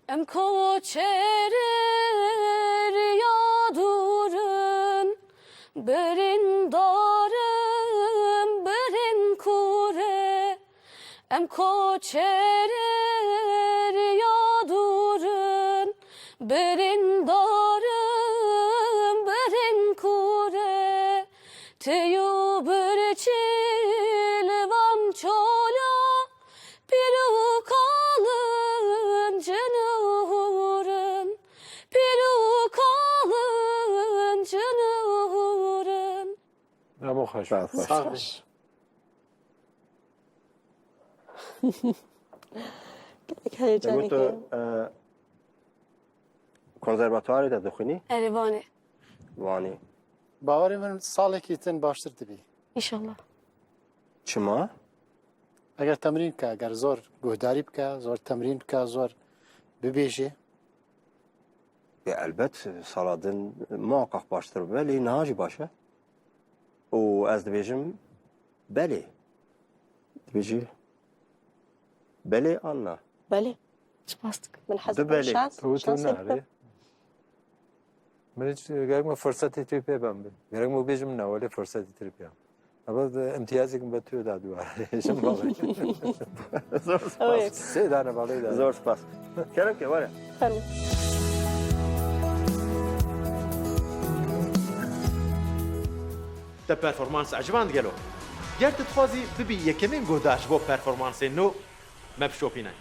Em koçerir yadurun, berin darım, berin kure. Em koçerir yadurun, berin darım, berin kure. Teyu birçilvam çola, piru kalın cınurun, piru kalın cınurun. Ama hoş. Sağ ol. هیجانی تو که کنسرواتواری دا دخونی؟ Erivane. وانی باوری من سالێکی تن باشتر دەبی. İnşallah. چما؟ ئەگەر تەمرین بکە، ئەگەر زۆر گۆداری بکە، زۆر تەمرین بکە، زۆر ببێژێ، البت سالادن محقق باشتر ولی نهاجی باشه و از دبیجم بله دبیجی بله آنا بله سپاسك من حسب بله. الشانس تو شانس ناری. يكتب. من gerek mi fırsatı tüpe ben. Gerek mi bizim ne öyle fırsatı tüpe. Ama imtiyazı kim batıyor da duvar. Şimdi balı. زور Evet. سپاس Seydane balı da. زور سپاس کرم که واره Efendim. تا پرفورمانس عجبان گلو گرت تخوازی ببی یکمین گوداش بو پرفورمانس نو مبشوپینه